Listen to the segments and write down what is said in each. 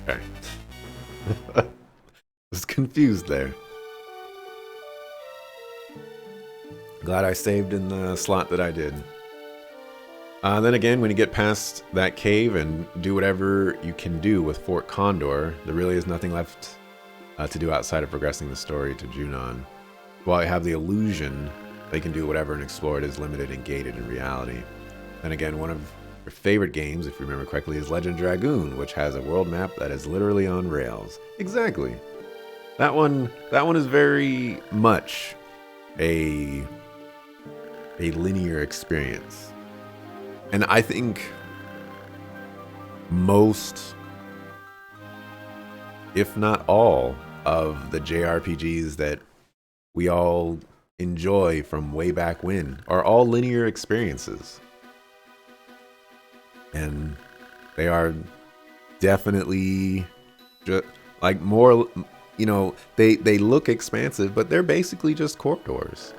Okay. Was confused there. Glad I saved in the slot that I did. Then again, when you get past that cave and do whatever you can do with Fort Condor, there really is nothing left to do outside of progressing the story to Junon. While I have the illusion they can do whatever and explore it is limited and gated in reality. Then again, one of your favorite games, if you remember correctly, is Legend Dragoon, which has a world map that is literally on rails. Exactly. That one is very much a linear experience. And I think most, if not all, of the JRPGs that we all enjoy from way back when are all linear experiences. And they are definitely just like more, you know, they look expansive, but they're basically just corridors.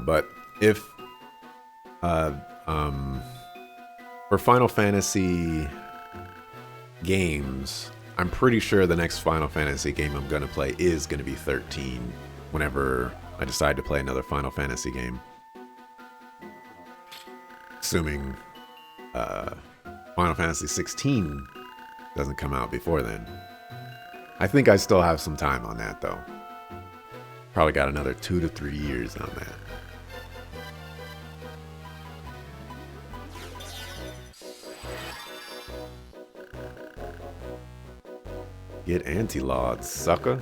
But if uh, um, for Final Fantasy games, I'm pretty sure the next Final Fantasy game I'm gonna play is gonna be 13. Whenever I decide to play another Final Fantasy game, assuming Final Fantasy 16 doesn't come out before then. I think I still have some time on that though. Probably got another 2 to 3 years on that. Get anti-lawed, sucker.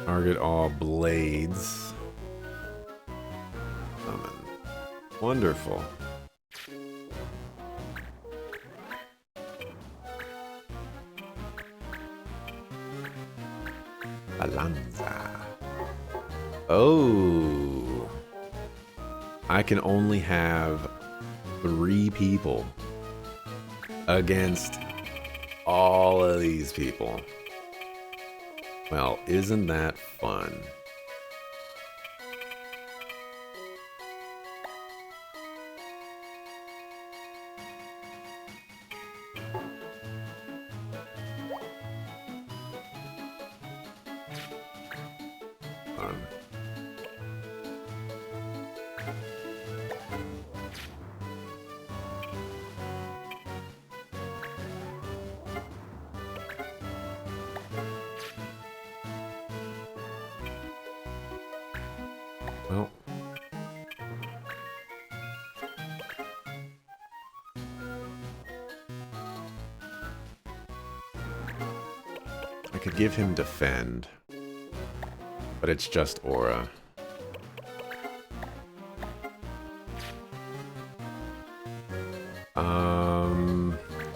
Target all blades. Summon. Wonderful. Alanza. Oh. I can only have 3 people against all of these people. Well, isn't that fun? Fun. Well, I could give him defend, but it's just aura.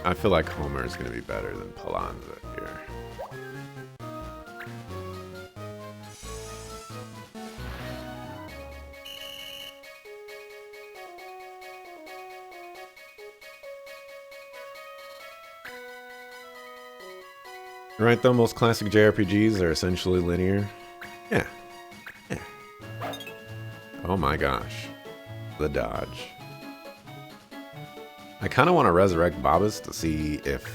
I feel like Homer is going to be better than Palanza here. Right though, most classic JRPGs are essentially linear. Yeah. Yeah. Oh my gosh. The dodge. I kind of want to resurrect Babas to see if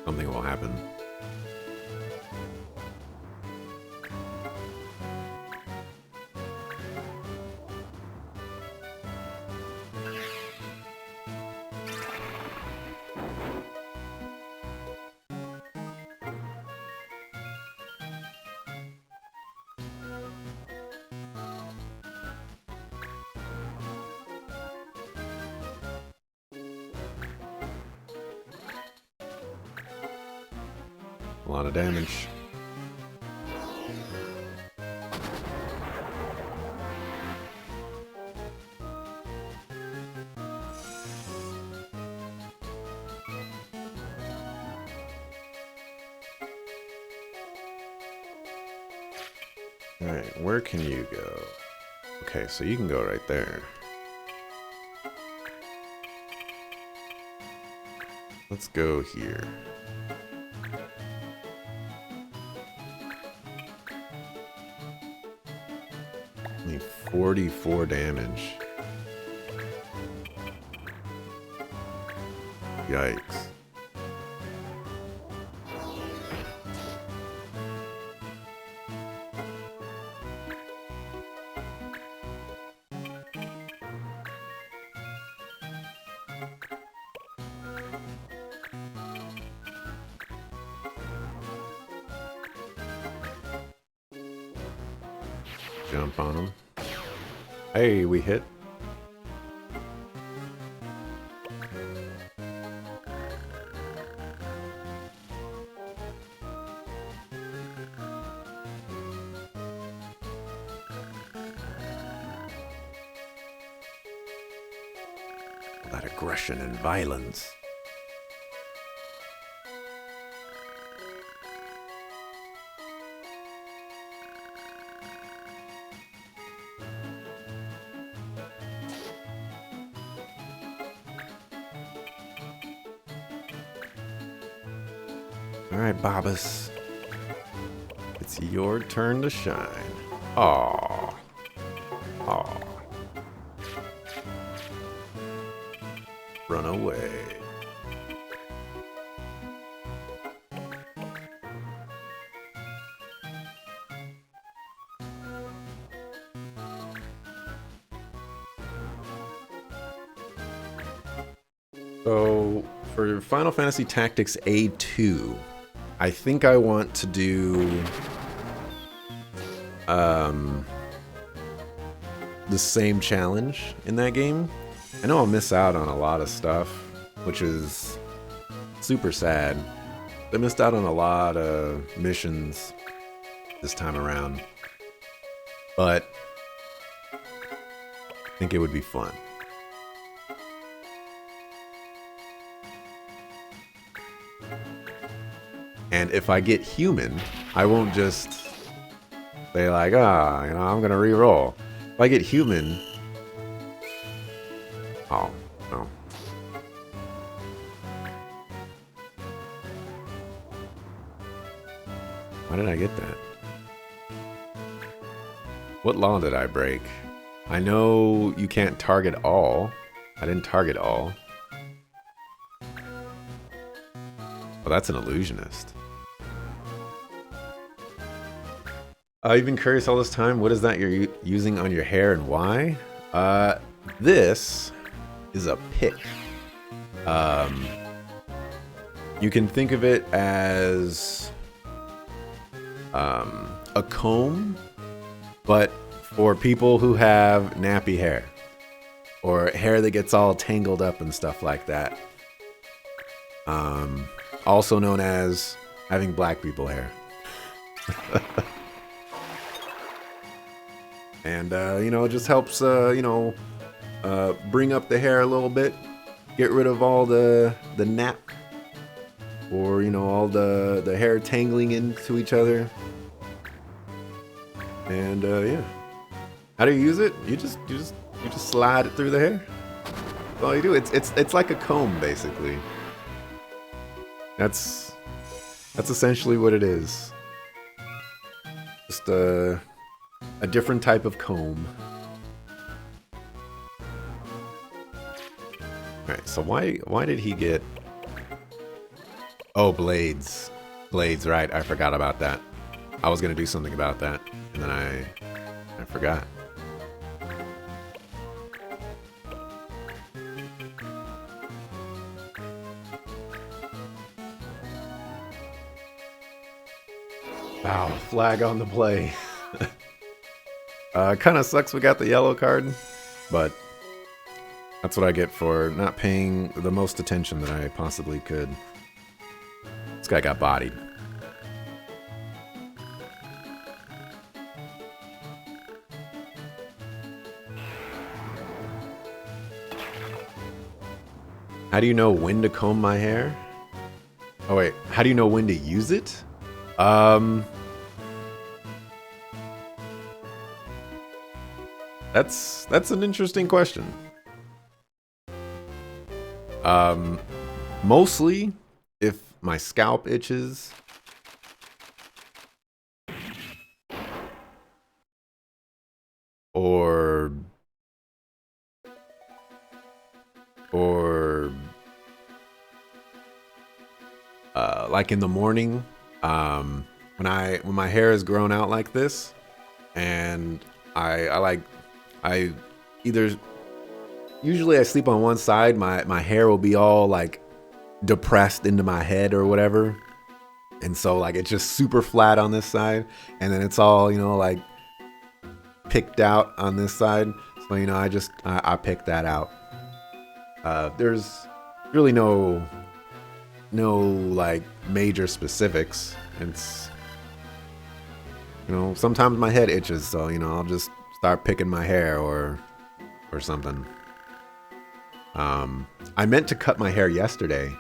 something will happen. A lot of damage. Alright, where can you go? Okay, so you can go right there. Let's go here. Only 44 damage. Yikes. Jump on him. Hey, we hit. That aggression and violence. All right, Bobbus. It's your turn to shine. Aww. Aww. Run away. So, for Final Fantasy Tactics A2, I think I want to do the same challenge in that game. I know I'll miss out on a lot of stuff, which is super sad. I missed out on a lot of missions this time around, but I think it would be fun. And if I get human, I won't just say like, I'm gonna re-roll. If I get human, oh, no. Why did I get that? What law did I break? I know you can't target all. I didn't target all. Oh, that's an illusionist. You've been curious all this time. What is that you're using on your hair and why? This is a pick. You can think of it as a comb, but for people who have nappy hair or hair that gets all tangled up and stuff like that. Also known as having black people hair. And, it just helps, bring up the hair a little bit, get rid of all the nap, or, all the hair tangling into each other. And, yeah. How do you use it? You just slide it through the hair. That's all you do. It's like a comb, basically. That's essentially what it is. Just, a different type of comb. Alright, so why did he get... Oh, blades. Blades, right. I forgot about that. I was gonna do something about that, and then I forgot. Wow, flag on the play. Kind of sucks we got the yellow card, but that's what I get for not paying the most attention that I possibly could. This guy got bodied. How do you know when to comb my hair? Oh wait, how do you know when to use it? That's an interesting question. Mostly if my scalp itches. Or like in the morning, when my hair is grown out like this, and I either usually I sleep on one side, my hair will be all like depressed into my head or whatever, and so like it's just super flat on this side, and then it's all, you know, like picked out on this side. So, you know, I picked that out. There's really no like major specifics. It's, you know, sometimes my head itches, so, you know, I'll just start picking my hair or something. I meant to cut my hair yesterday,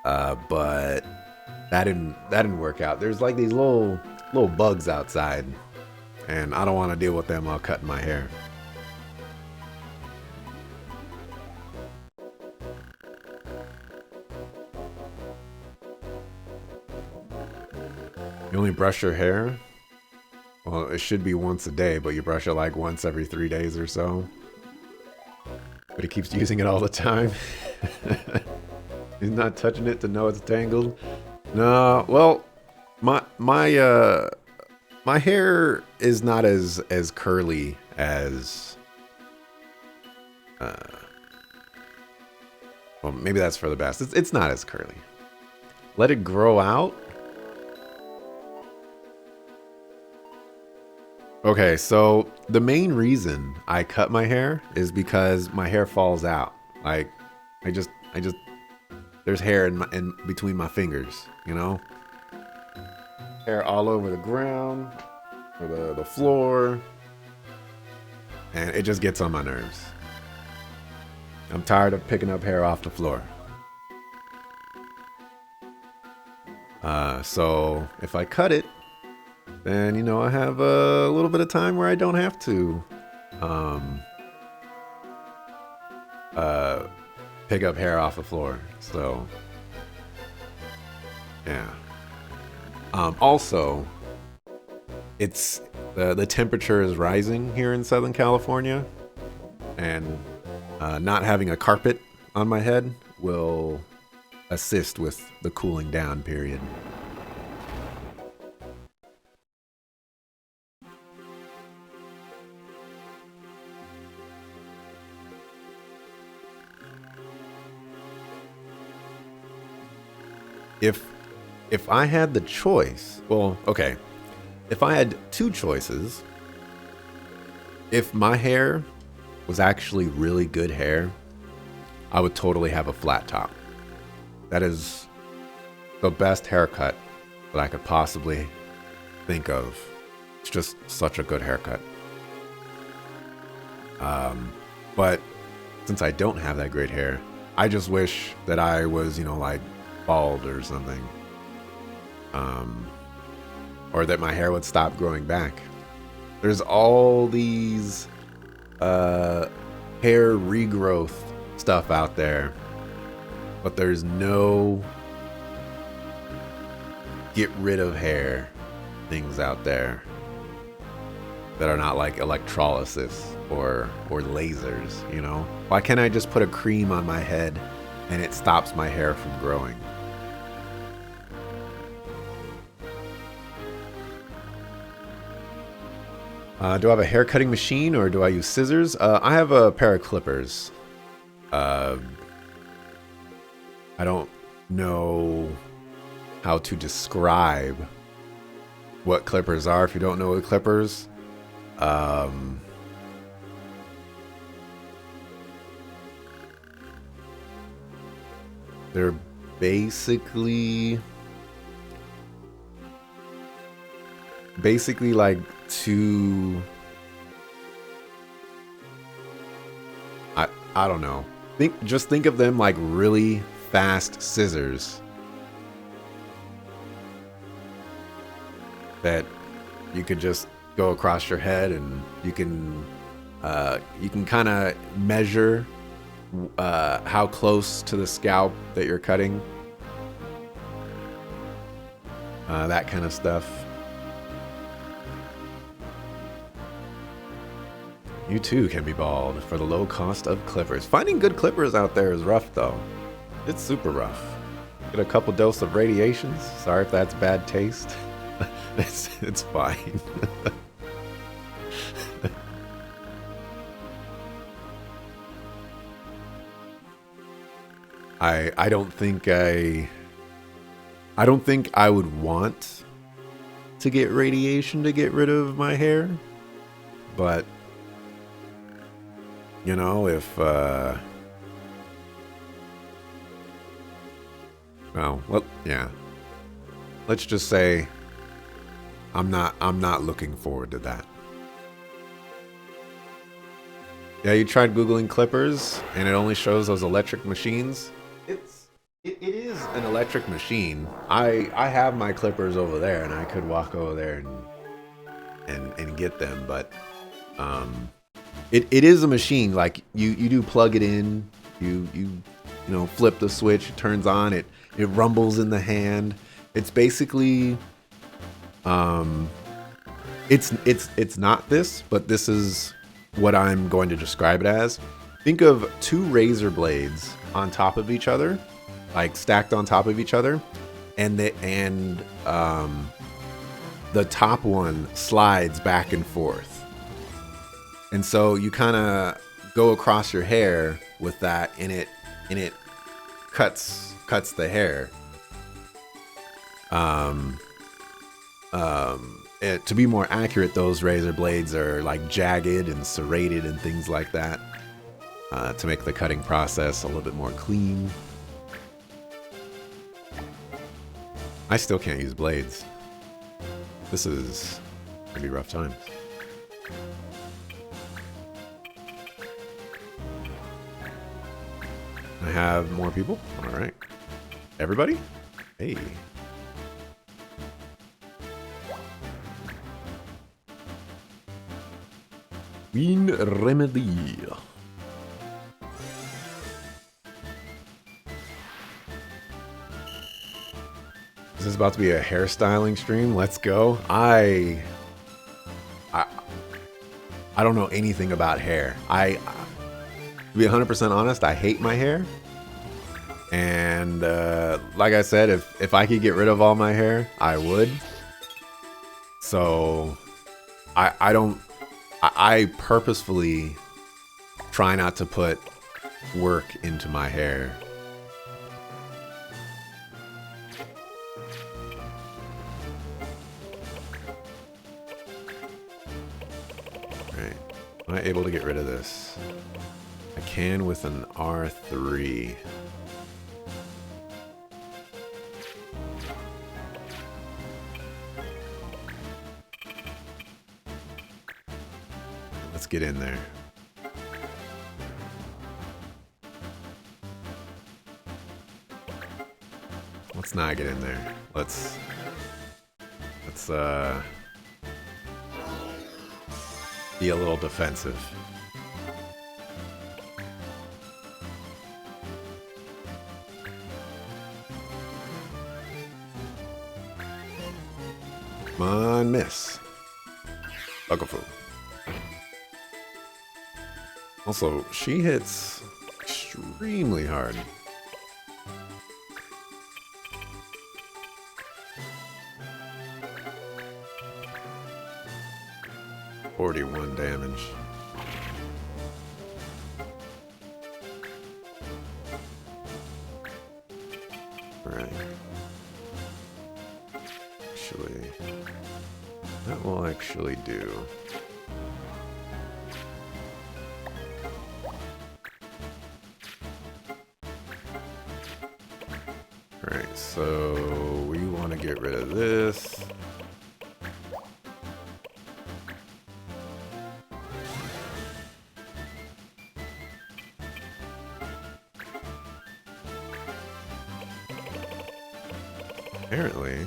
but that didn't work out. There's like these little bugs outside, and I don't want to deal with them while cutting my hair. You only brush your hair? Well, it should be once a day, but you brush it like once every 3 days or so. But he keeps using it all the time. He's not touching it to know it's tangled. No, well, my hair is not as curly as well, maybe that's for the best. It's not as curly. Let it grow out. Okay, so the main reason I cut my hair is because my hair falls out. Like, I just there's hair in between my fingers, you know? Hair all over the ground, or the floor, and it just gets on my nerves. I'm tired of picking up hair off the floor. So if I cut it, then, you know, I have a little bit of time where I don't have to pick up hair off the floor. So yeah. Also, it's the temperature is rising here in Southern California, and not having a carpet on my head will assist with the cooling down period. If I had the choice, well, okay, if I had two choices, if my hair was actually really good hair, I would totally have a flat top. That is the best haircut that I could possibly think of. It's just such a good haircut. But since I don't have that great hair, I just wish that I was, you know, like bald or something. Or that my hair would stop growing back. There's all these hair regrowth stuff out there, but there's no get rid of hair things out there that are not like electrolysis or lasers, you know? Why can't I just put a cream on my head and it stops my hair from growing? Do I have a hair cutting machine or do I use scissors? I have a pair of clippers. I don't know how to describe what clippers are. If you don't know what clippers, they're basically like two, I don't know. Just think of them like really fast scissors that you could just go across your head, and you can You can kind of measure how close to the scalp that you're cutting. That kind of stuff. You too can be bald for the low cost of clippers. Finding good clippers out there is rough though. It's super rough. Get a couple doses of radiations. Sorry if that's bad taste. It's fine. I don't think I would want to get radiation to get rid of my hair, but you know, if well, yeah. Let's just say I'm not looking forward to that. Yeah, you tried Googling clippers and it only shows those electric machines. It is an electric machine. I have my clippers over there and I could walk over there and get them, but it is a machine. Like you do plug it in, you know, flip the switch, it turns on, it rumbles in the hand. It's basically it's not this, but this is what I'm going to describe it as. Think of two razor blades on top of each other, like stacked on top of each other, and the top one slides back and forth. And so you kind of go across your hair with that, and it cuts the hair. To be more accurate, those razor blades are like jagged and serrated and things like that, to make the cutting process a little bit more clean. I still can't use blades. This is gonna be rough times. I have more people. All right, everybody. Hey. Queen Remedy. This is about to be a hairstyling stream. Let's go. I don't know anything about hair. To be 100% honest, I hate my hair. And like I said, if I could get rid of all my hair, I would. So I purposefully try not to put work into my hair. Alright. Am I able to get rid of this? I can with an R3. Let's get in there. Let's not get in there. Let's be a little defensive. Come on, miss. Bugafoo. Also, she hits extremely hard. $41 damage. Right. Actually, that will actually do. Alright, so we want to get rid of this. Apparently,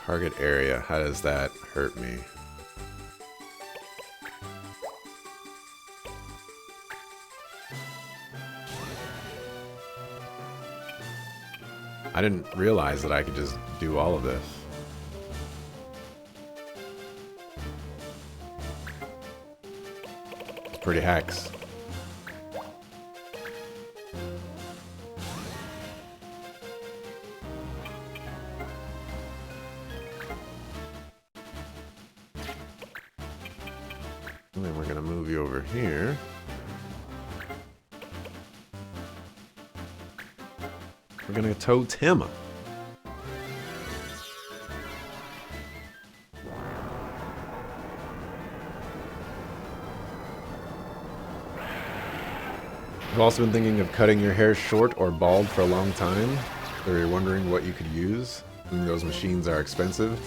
Target area. How does that hurt me? I didn't realize that I could just do all of this. It's pretty hacks. And then we're gonna move you over here. We're gonna totem. I've also been thinking of cutting your hair short or bald for a long time. So you're wondering what you could use. I mean, those machines are expensive.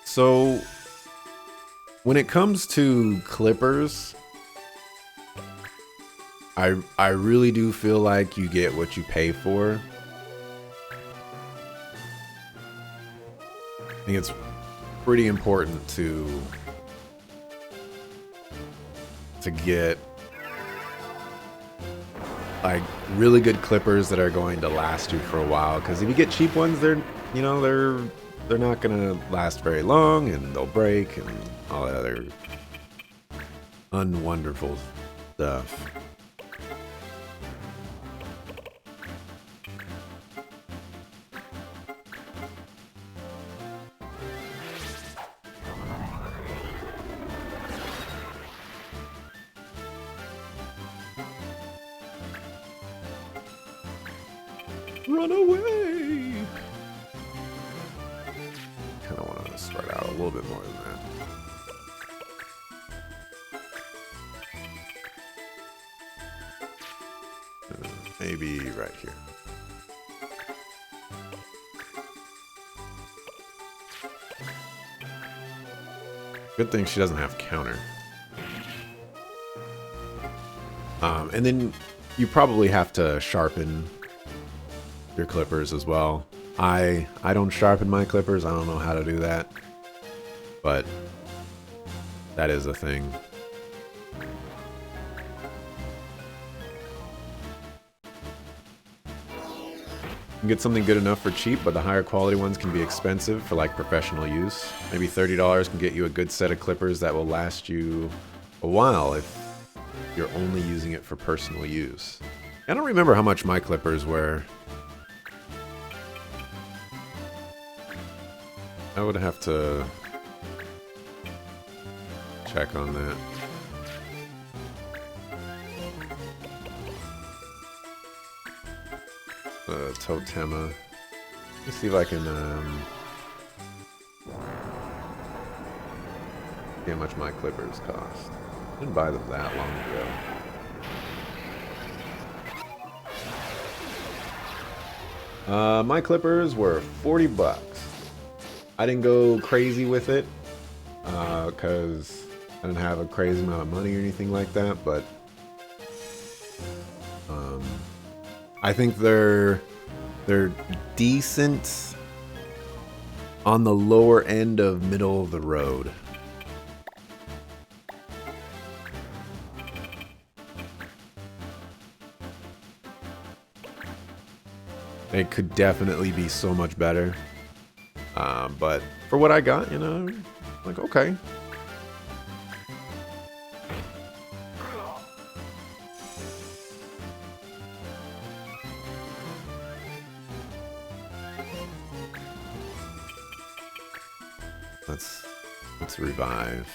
So when it comes to clippers, I really do feel like you get what you pay for. I think it's pretty important to get like really good clippers that are going to last you for a while, because if you get cheap ones, they're not gonna last very long, and they'll break and all that other unwonderful stuff. Run away! Kind of want to start out a little bit more than that. Maybe right here. Good thing she doesn't have counter. And then you probably have to sharpen your clippers as well. I don't sharpen my clippers. I don't know how to do that, but that is a thing. You can get something good enough for cheap, but the higher quality ones can be expensive for like professional use. Maybe $30 can get you a good set of clippers that will last you a while if you're only using it for personal use. I don't remember how much my clippers were. I would have to check on that. Totema. Let's see if I can see how much my clippers cost. I didn't buy them that long ago. My clippers were 40 bucks. I didn't go crazy with it because I didn't have a crazy amount of money or anything like that, but I think they're decent on the lower end of middle of the road. They could definitely be so much better. But for what I got, you know, like, okay. Let's revive.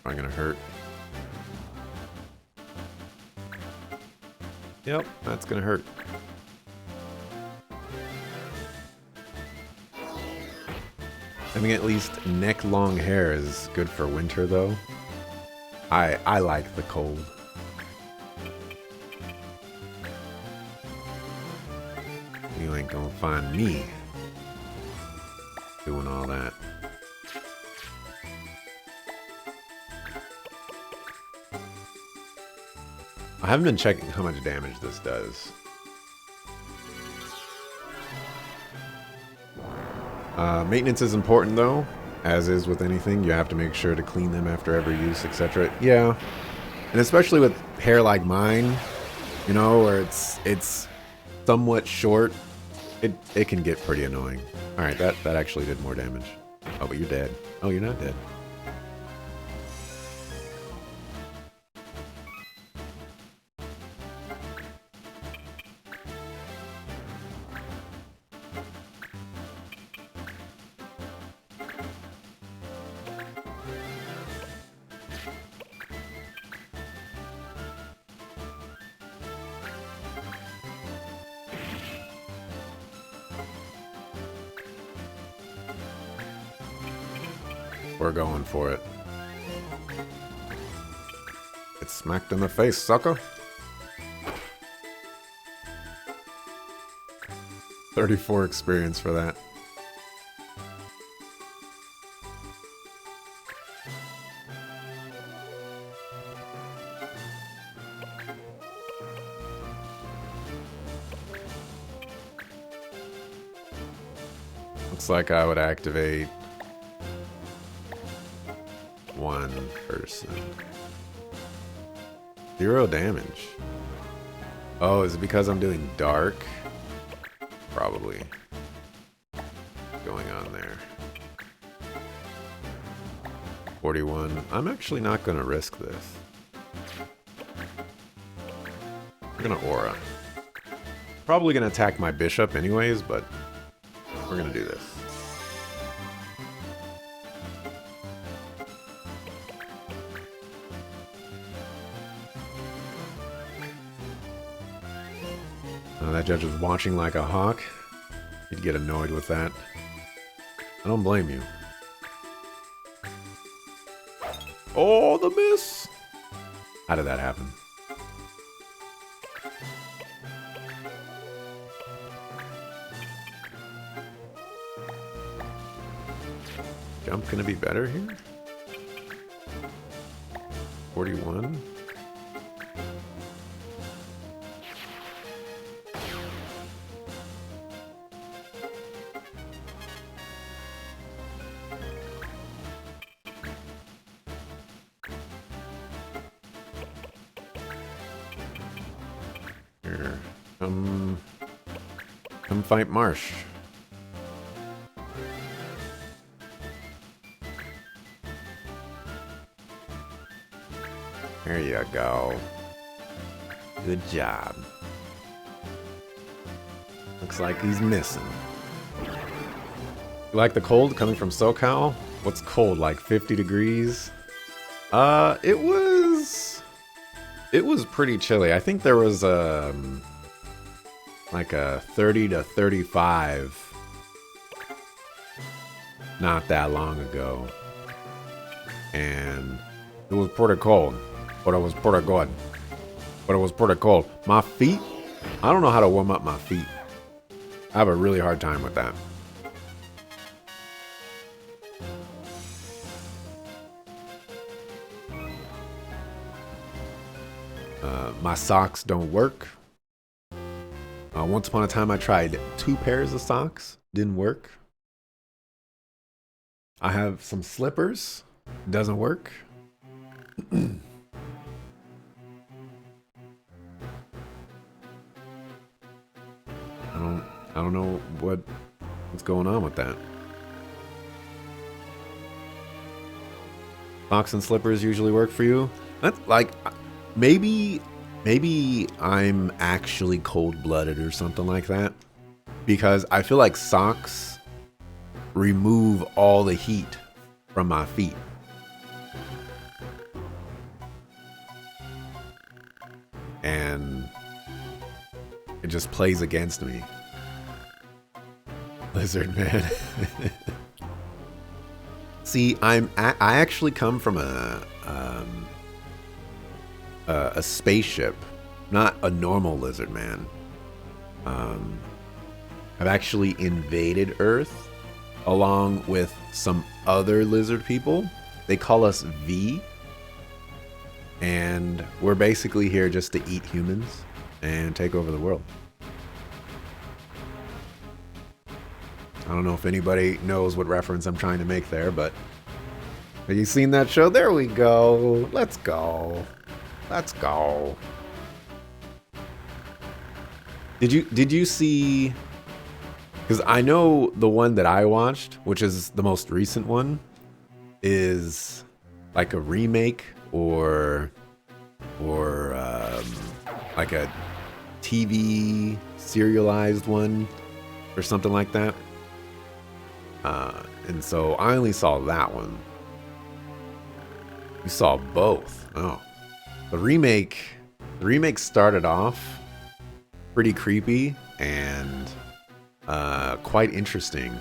Probably gonna hurt. Yep, that's gonna hurt. Having at least neck-long hair is good for winter, though. I like the cold. You ain't gonna find me doing all that. I haven't been checking how much damage this does. Maintenance is important, though. As is with anything, you have to make sure to clean them after every use, etc. Yeah. And especially with hair like mine, you know, where it's somewhat short, it can get pretty annoying. Alright, that actually did more damage. Oh, but you're dead. Oh, you're not dead. We're going for it. Get smacked in the face, sucker. 34 experience for that. Looks like I would activate one person. 0 damage. Oh, is it because I'm doing dark? Probably. What's going on there? 41. I'm actually not going to risk this. We're going to aura. Probably going to attack my bishop anyways, but we're going to do this. That judge was watching like a hawk. You'd get annoyed with that. I don't blame you. Oh, the miss! How did that happen? Jump gonna be better here? 41? Come fight Marsh. There you go. Good job. Looks like he's missing. You like the cold coming from SoCal? What's cold, like 50 degrees? It was pretty chilly. I think there was like a 30 to 35 not that long ago. And it was pretty cold, but it was pretty good. But it was pretty cold. My feet, I don't know how to warm up my feet. I have a really hard time with that. My socks don't work. Once upon a time, I tried 2 pairs of socks. Didn't work. I have some slippers. Doesn't work. I don't know what's going on with that. Socks and slippers usually work for you. That's like maybe I'm actually cold-blooded or something like that, because I feel like socks remove all the heat from my feet. And just plays against me. Lizard man. See, I actually come from a spaceship, not a normal lizard man. I've actually invaded Earth along with some other lizard people. They call us V. And we're basically here just to eat humans and take over the world. I don't know if anybody knows what reference I'm trying to make there, but have you seen that show? There we go. Let's go. Let's go. Did you see? Because I know the one that I watched, which is the most recent one, is like a remake or like a TV serialized one or something like that. And so I only saw that one. You saw both. Oh, the remake started off pretty creepy and quite interesting,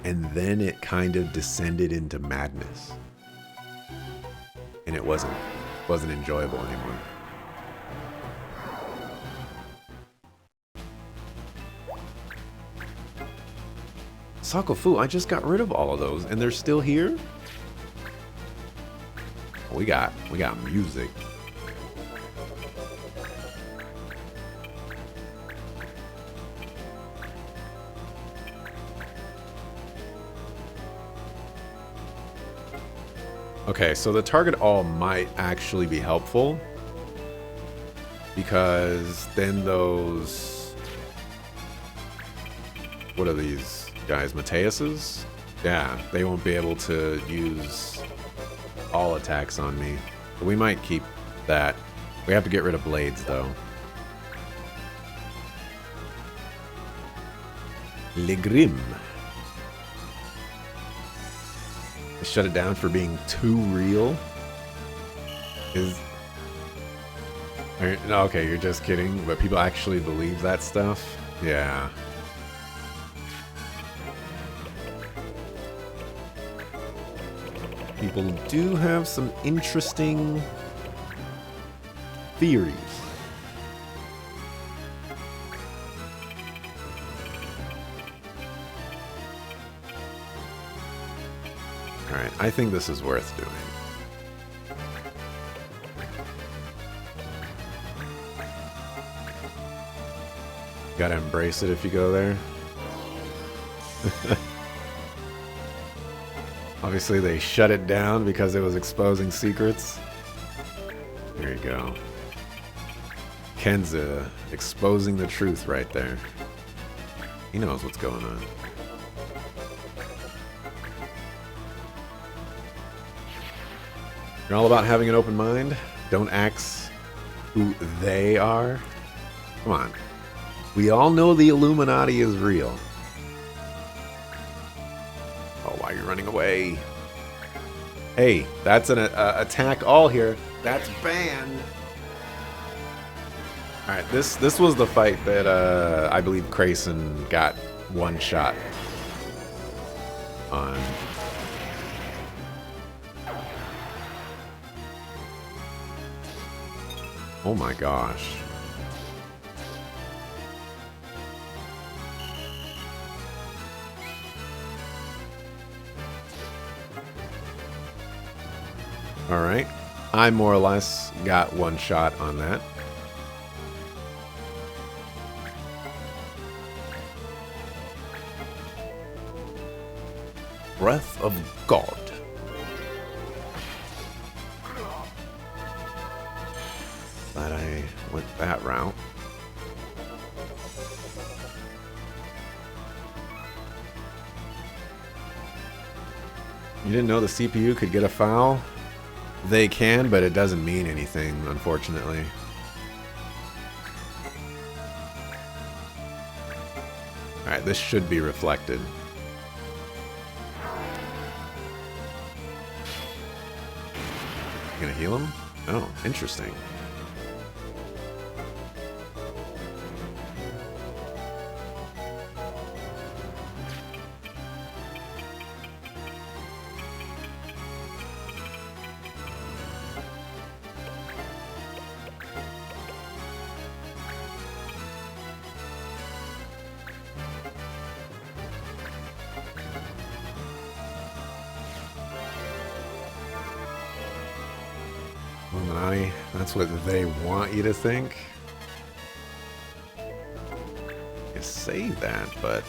and then it kind of descended into madness, and it wasn't enjoyable anymore. Sakofu, I just got rid of all of those, and they're still here. We got music. Okay, so the target all might actually be helpful, because then those, what are these guys, Mateuses? Yeah, they won't be able to use all attacks on me. But we might keep that. We have to get rid of blades though. Le Grim. I shut it down for being too real. Okay, you're just kidding, but people actually believe that stuff? Yeah. People do have some interesting theories. Alright, I think this is worth doing. Gotta embrace it if you go there. Obviously they shut it down because it was exposing secrets. There you go. Kenza exposing the truth right there. He knows what's going on. You're all about having an open mind. Don't ask who they are. Come on. We all know the Illuminati is real. Oh, why are you running away? Hey, that's an attack all here. That's banned. Alright, this was the fight that I believe Crayson got one shot on. Oh my gosh. Alright. I more or less got one shot on that. Breath of God. Glad I went that route. You didn't know the CPU could get a foul? They can, but it doesn't mean anything, unfortunately. Alright, this should be reflected. You gonna heal him? Oh, interesting. That's what they want you to think. You say that, but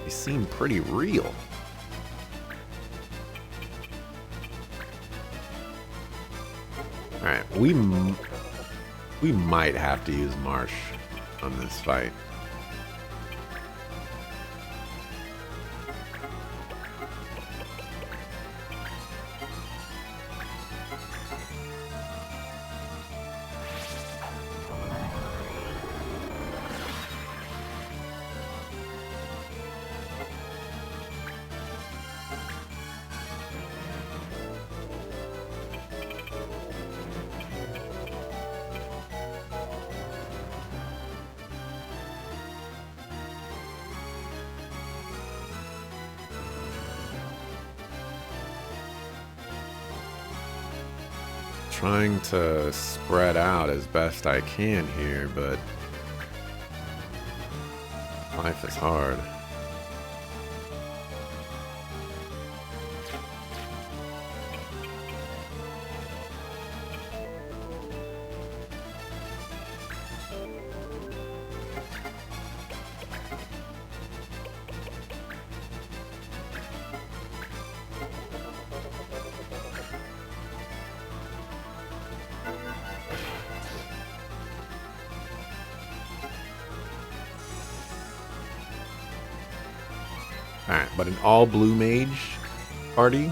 you seem pretty real. Alright, we might have to use Marsh on this fight. Trying to spread out as best I can here, but life is hard. Alright, but an all blue mage party.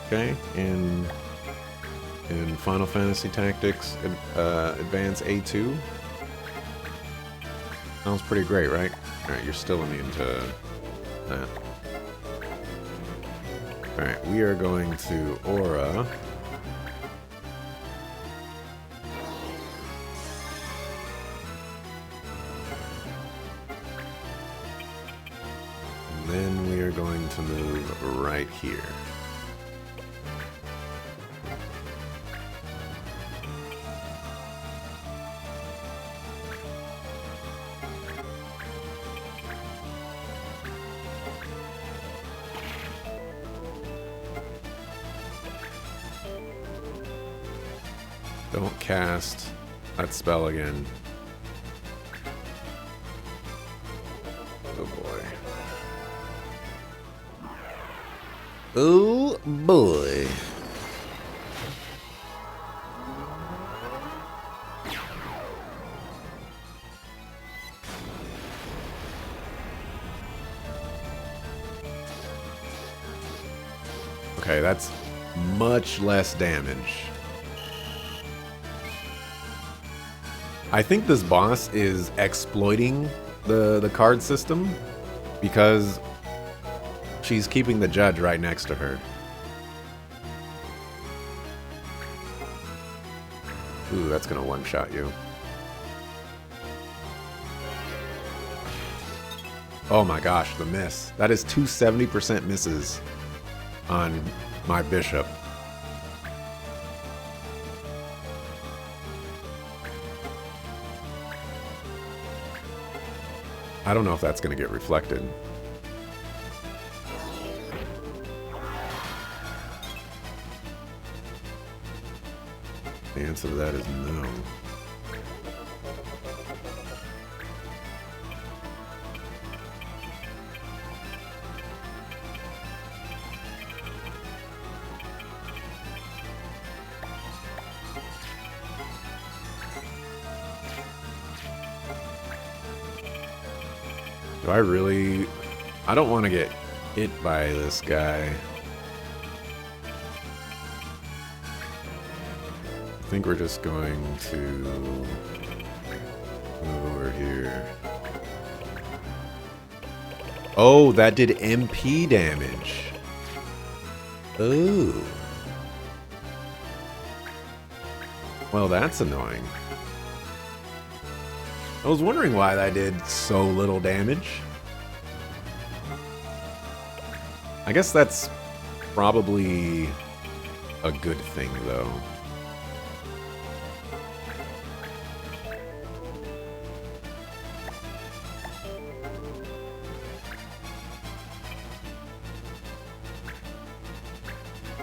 Okay, in Final Fantasy Tactics Advance A2. Sounds pretty great, right? Alright, you're still immune to that. Alright, we are going to Aura. Then we are going to move right here. Don't cast that spell again. Oh boy. Oh boy. Okay, that's much less damage. I think this boss is exploiting the card system because she's keeping the judge right next to her. Ooh, that's gonna one-shot you. Oh my gosh, the miss. That is 270% misses on my bishop. I don't know if that's going to get reflected. The answer to that is no. Do I really... I don't want to get hit by this guy. I think we're just going to move over here. Oh, that did MP damage. Oh. Well, that's annoying. I was wondering why that did so little damage. I guess that's probably a good thing, though.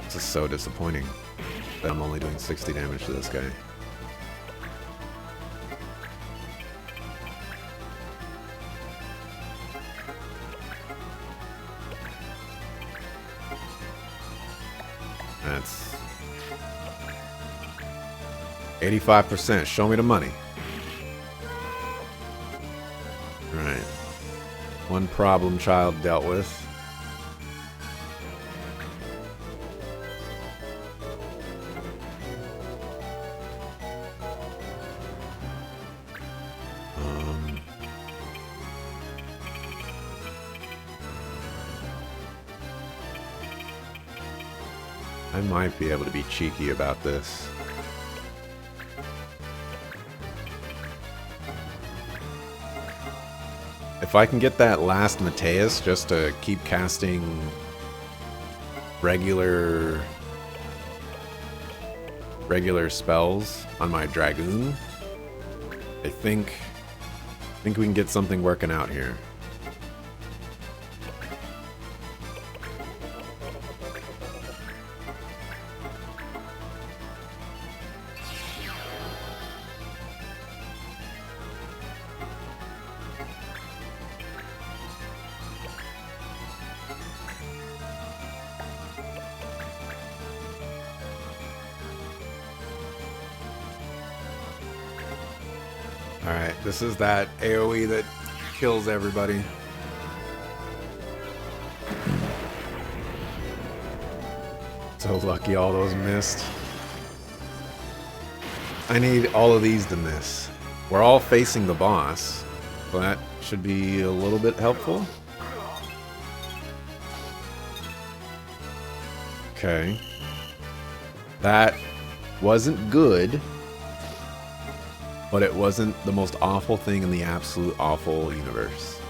This is so disappointing. that I'm only doing 60 damage to this guy. That's 85%. Show me the money. Alright. One problem child dealt with. I might be able to be cheeky about this. If I can get that last Mateus just to keep casting regular spells on my Dragoon, I think we can get something working out here. Alright, this is that AoE that kills everybody. So lucky all those missed. I need all of these to miss. We're all facing the boss, so that should be a little bit helpful. Okay. That wasn't good. But it wasn't the most awful thing in the absolute awful universe.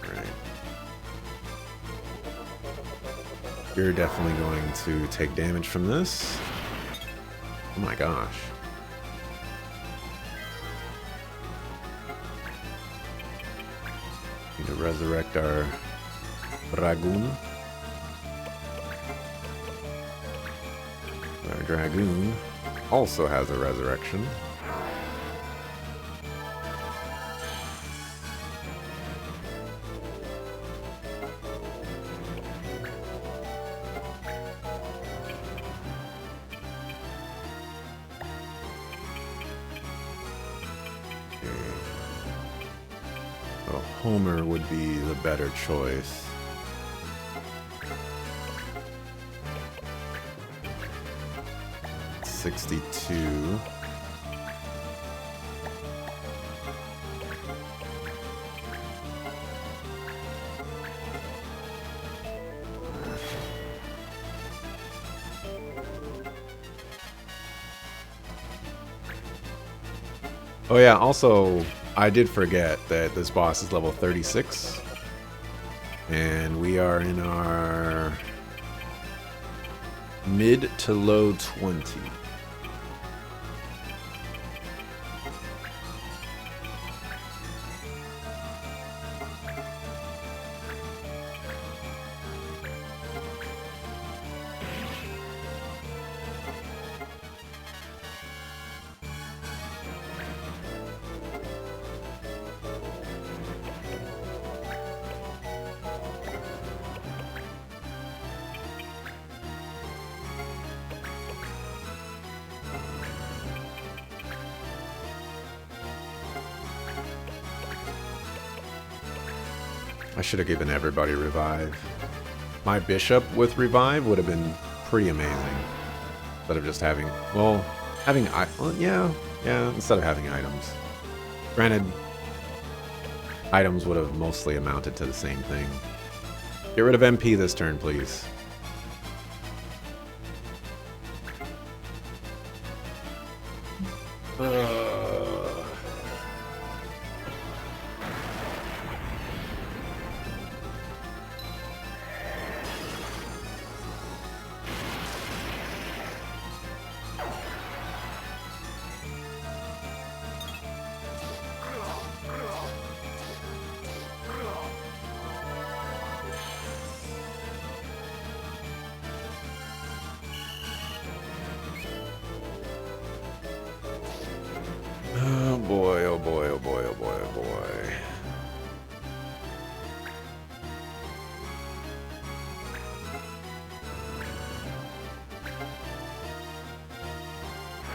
Right. You're definitely going to take damage from this. Oh my gosh. To resurrect our Dragoon. Our Dragoon also has a resurrection. Homer would be the better choice. $62. Oh yeah, also I did forget that this boss is level 36, and we are in our mid to low 20. I should have given everybody revive. My bishop with revive would have been pretty amazing. Instead of just having, well, yeah, instead of having items. Granted, items would have mostly amounted to the same thing. Get rid of MP this turn, please.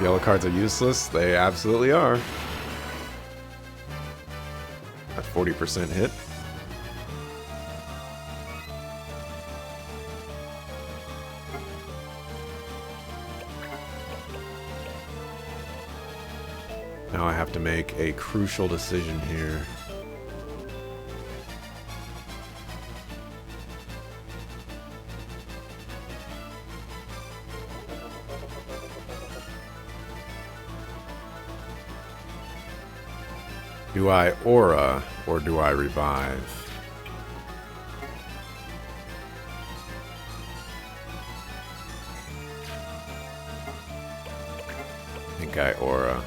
Yellow cards are useless. They absolutely are. At 40% hit. Now I have to make a crucial decision here. Do I aura or do I revive? I think I aura.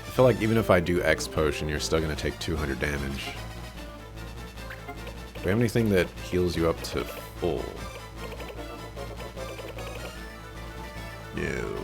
I feel like even if I do X potion, you're still going to take 200 damage. Do we have anything that heals you up to full? No.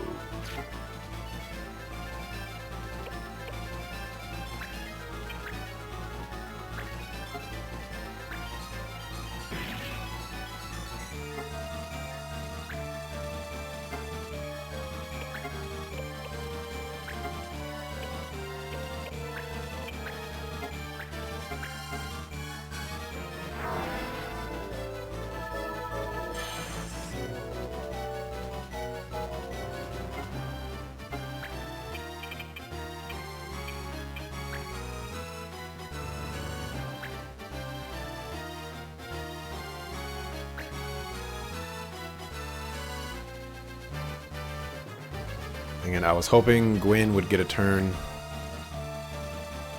And I was hoping Gwyn would get a turn.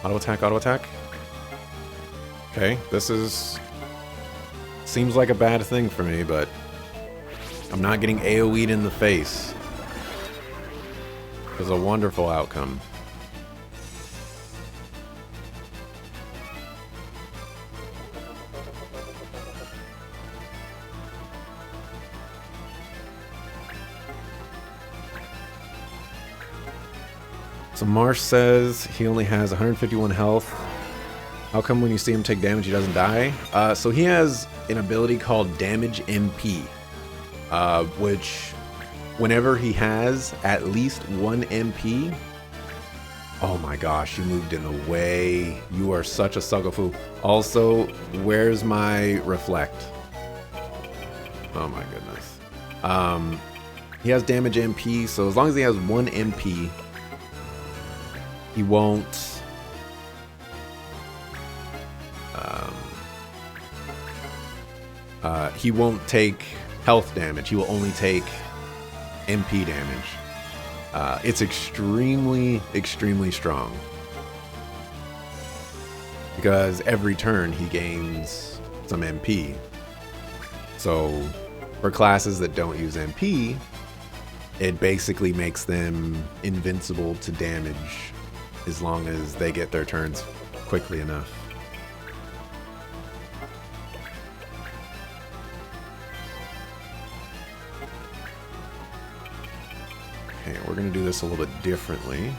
Auto attack, auto attack. Okay, this is... seems like a bad thing for me, but I'm not getting AoE'd in the face. It's a wonderful outcome. So Marsh says he only has 151 health. How come when you see him take damage he doesn't die? So he has an ability called Damage MP, which whenever he has at least 1 MP... Oh my gosh, you moved in the way. You are such a suckafu. Also, where's my reflect? Oh my goodness. He has Damage MP, so as long as he has 1 MP... he won't he won't take health damage. He will only take MP damage. It's extremely, extremely strong. Because every turn he gains some MP. So for classes that don't use MP, it basically makes them invincible to damage as long as they get their turns quickly enough. Okay, we're going to do this a little bit differently.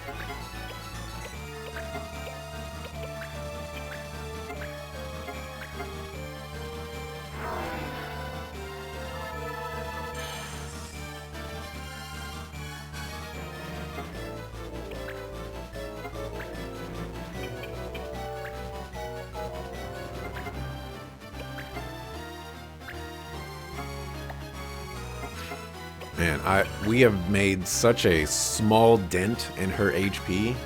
Man, we have made such a small dent in her HP.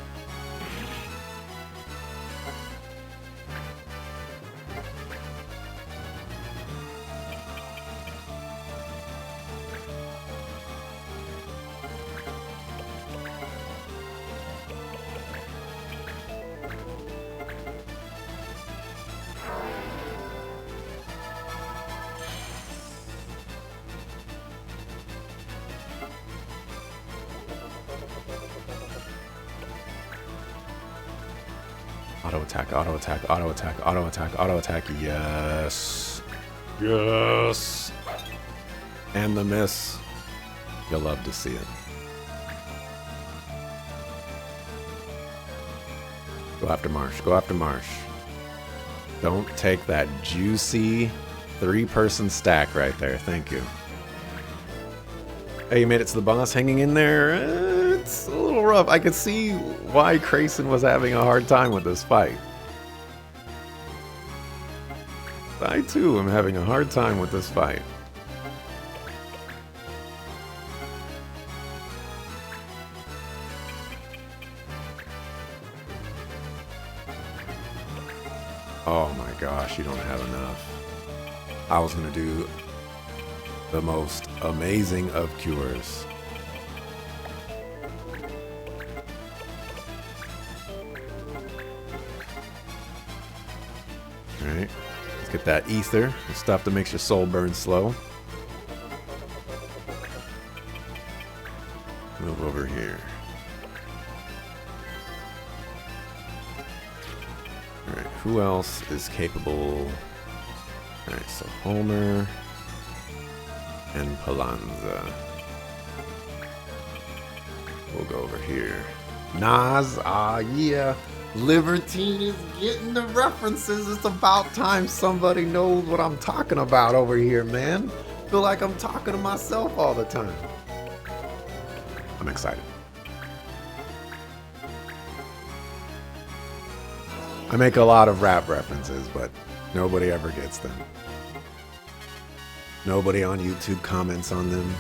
Auto attack, auto attack, auto attack, auto attack, auto attack. Yes. Yes. And the miss. You'll love to see it. Go after Marsh. Go after Marsh. Don't take that juicy 3-person stack right there. Thank you. Hey, you made it to the boss. Hanging in there. It's a little rough. I could see why Crayson was having a hard time with this fight. I too am having a hard time with this fight. Oh my gosh, you don't have enough. I was gonna do the most amazing of cures. Alright, let's get that ether, the stuff that makes your soul burn slow. Move over here. Alright, who else is capable? Alright, so Homer and Palanza. We'll go over here. Nas, yeah. Libertine is getting the references. It's about time somebody knows what I'm talking about over here, man. Feel like I'm talking to myself all the time. I'm excited. I make a lot of rap references, but nobody ever gets them. Nobody on YouTube comments on them.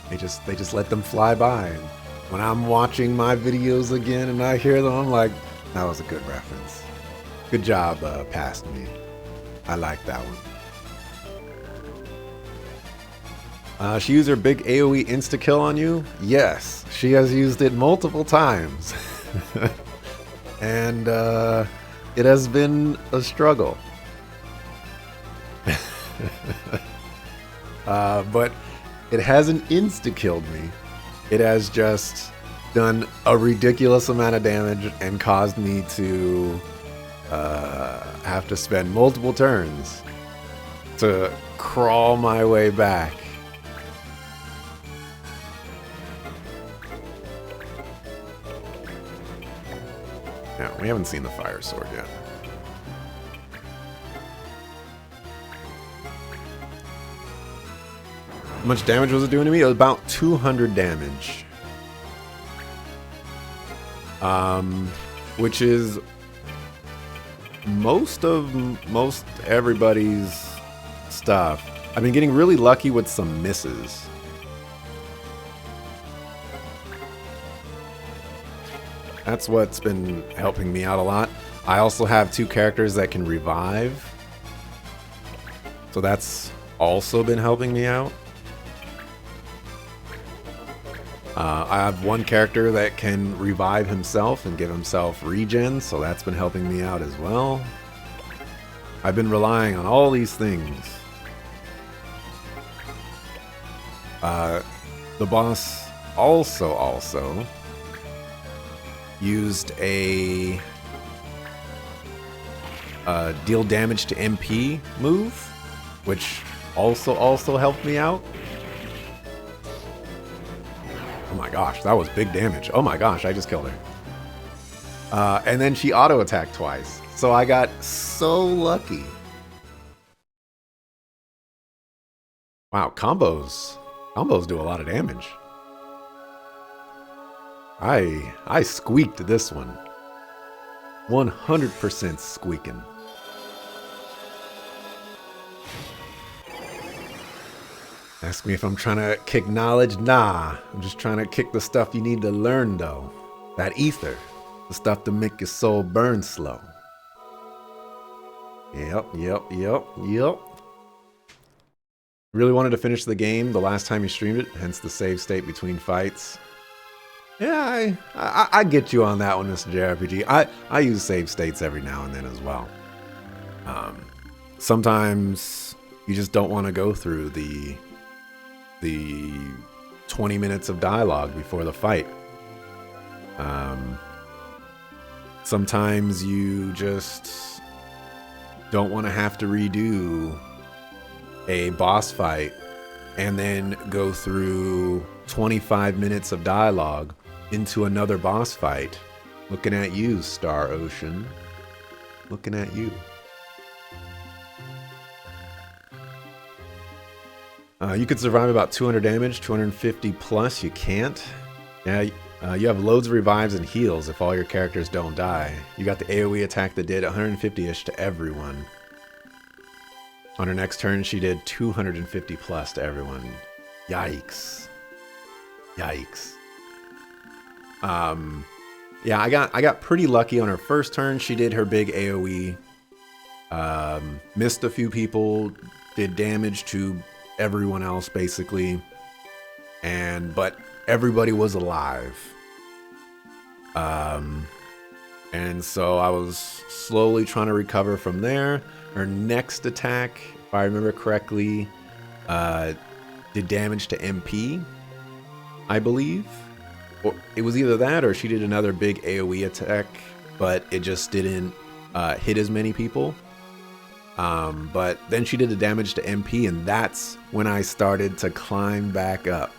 They just let them fly by. And when I'm watching my videos again and I hear them, I'm like, that was a good reference. Good job, past me. I like that one. She used her big AoE insta-kill on you? Yes, she has used it multiple times. And it has been a struggle. But it hasn't insta-killed me. It has just done a ridiculous amount of damage and caused me to have to spend multiple turns to crawl my way back. Yeah, we haven't seen the fire sword yet. How much damage was it doing to me? It was about 200 damage. Which is most everybody's stuff. I've been getting really lucky with some misses. That's what's been helping me out a lot. I also have 2 characters that can revive. So that's also been helping me out. I have 1 character that can revive himself and give himself regen, so that's been helping me out as well. I've been relying on all these things. The boss also used a deal damage to MP move, which also helped me out. Oh my gosh, that was big damage. Oh my gosh, I just killed her. And then she auto-attacked twice. So I got so lucky. Wow, combos do a lot of damage. I squeaked this one. 100% squeaking. Ask me if I'm trying to kick knowledge. Nah, I'm just trying to kick the stuff you need to learn, though. That ether. The stuff to make your soul burn slow. Yep. Really wanted to finish the game the last time you streamed it, hence the save state between fights. Yeah, I get you on that one, Mr. JRPG. I use save states every now and then as well. Sometimes you just don't want to go through the 20 minutes of dialogue before the fight. Sometimes you just don't want to have to redo a boss fight and then go through 25 minutes of dialogue into another boss fight. Looking at you, Star Ocean. Looking at you. You could survive about 200 damage, 250 plus. You can't. Yeah, you have loads of revives and heals if all your characters don't die. You got the AoE attack that did 150-ish to everyone. On her next turn, she did 250 plus to everyone. Yikes. Yikes. Yeah, I got pretty lucky on her first turn. She did her big AoE. Missed a few people, did damage to everyone else basically. But everybody was alive. And so I was slowly trying to recover from there. Her next attack, if I remember correctly, did damage to MP, I believe. Or it was either that or she did another big AoE attack, but it just didn't hit as many people. But then she did the damage to MP, and that's when I started to climb back up.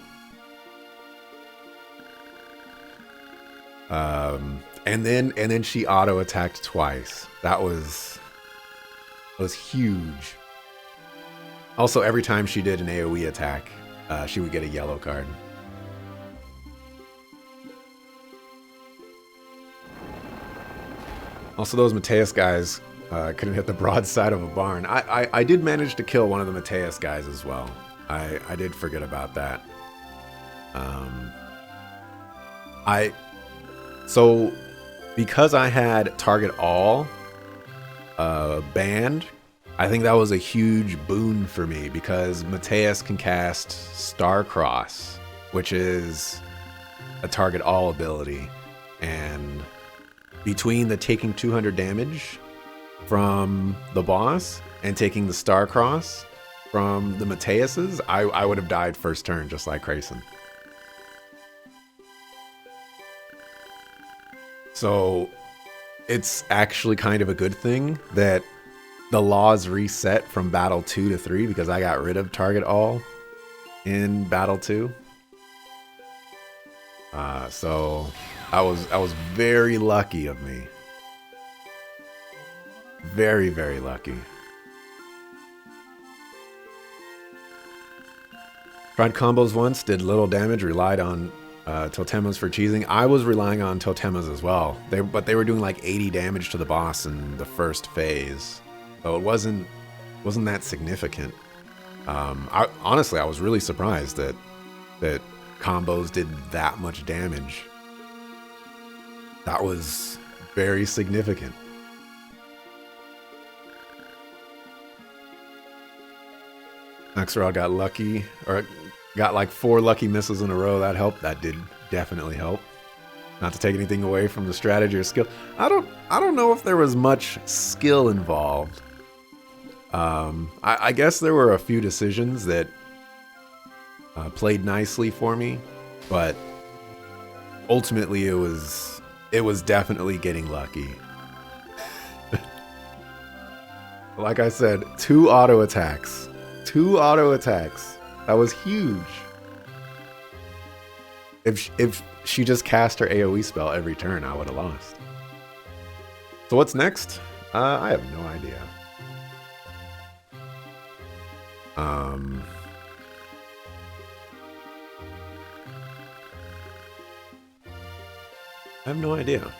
And then she auto attacked twice. That was huge. Also, every time she did an AoE attack, she would get a yellow card. Also, those Mateus guys couldn't hit the broadside of a barn. I did manage to kill one of the Mateus guys as well. I did forget about that. So because I had target all banned, I think that was a huge boon for me because Mateus can cast Starcross, which is a target all ability, and between the taking 200 damage from the boss and taking the Starcross from the Mateuses, I would have died first turn just like Crayson. So it's actually kind of a good thing that the laws reset from Battle 2 to 3 because I got rid of target all in Battle 2. So I was very lucky of me. Very, very lucky. Tried combos once, did little damage, relied on totemas for cheesing. I was relying on totemas as well. But they were doing like 80 damage to the boss in the first phase. So it wasn't that significant. Honestly, I was really surprised that combos did that much damage. That was very significant. Axelrod got lucky, or got like 4 lucky misses in a row. That helped. That did definitely help. Not to take anything away from the strategy or skill. I don't know if there was much skill involved. I guess there were a few decisions that played nicely for me, but ultimately it was definitely getting lucky. Like I said, 2 auto attacks. 2 auto attacks. That was huge. If she just cast her AoE spell every turn, I would have lost. So what's next? I have no idea. I have no idea.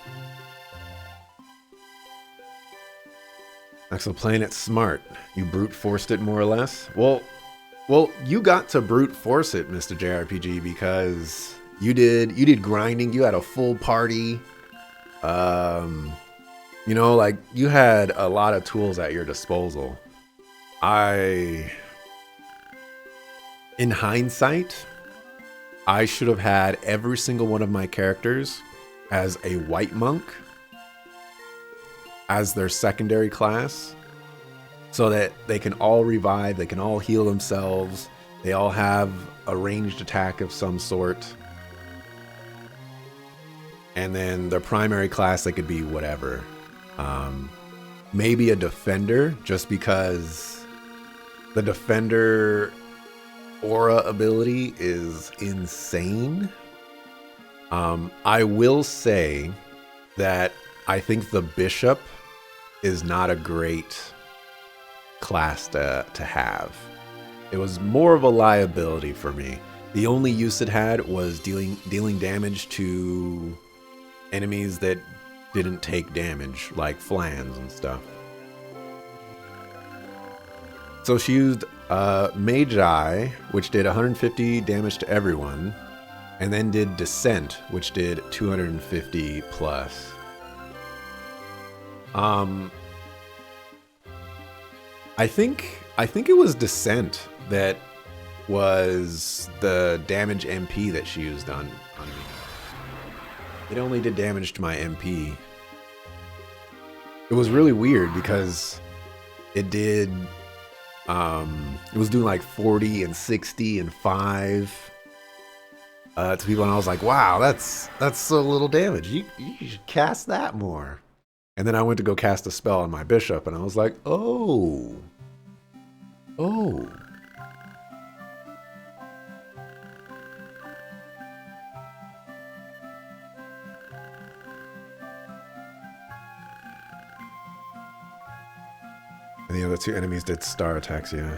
Axel, playing it smart. You brute forced it more or less. Well, you got to brute force it, Mr. JRPG, because you did grinding. You had a full party. You know, like you had a lot of tools at your disposal. In hindsight, I should have had every single one of my characters as a white monk as their secondary class so that they can all revive, they can all heal themselves, They all have a ranged attack of some sort. And then their primary class, they could be whatever. Maybe a defender, just because the defender aura ability is insane. I will say that I think the bishop is not a great class to have. It was more of a liability for me. The only use it had was dealing damage to enemies that didn't take damage, like Flans and stuff. So she used Magi, which did 150 damage to everyone, and then did Descent, which did 250 plus. I think it was Descent that was the damage MP that she used on me. It only did damage to my MP. It was really weird because it did, it was doing like 40 and 60 and 5 to people, and I was like, wow, that's so little damage. You should cast that more. And then I went to go cast a spell on my bishop, and I was like, oh. And the other two enemies did star attacks, yeah.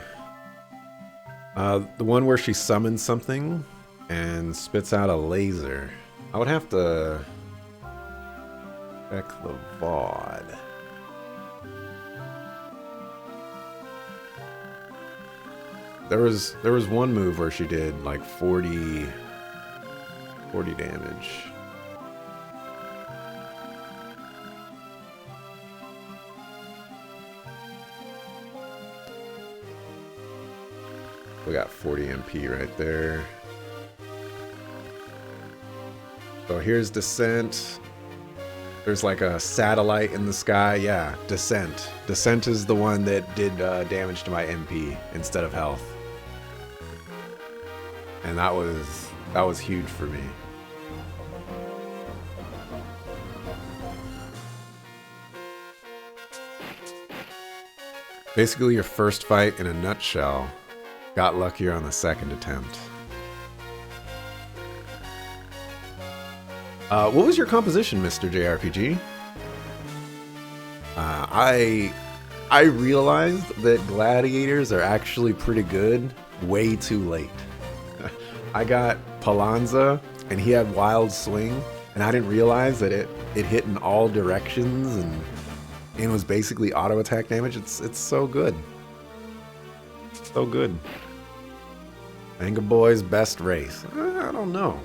The one where she summons something and spits out a laser. I would have to check the VOD. There was one move where she did like 40 damage. We got 40 MP right there. So here's Descent. There's like a satellite in the sky. Yeah, Descent. Descent is the one that did damage to my MP instead of health. And that was huge for me. Basically your first fight in a nutshell. Got luckier on the second attempt. What was your composition, Mr. JRPG? I realized that gladiators are actually pretty good way too late. I got Palanza, and he had Wild Swing, and I didn't realize that it hit in all directions and was basically auto attack damage. It's so good. So good. Manga Boy's best race. I don't know.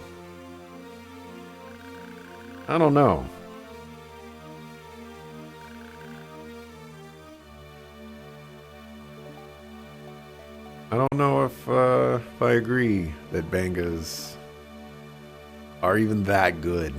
I don't know. I don't know if I agree that Bangas are even that good.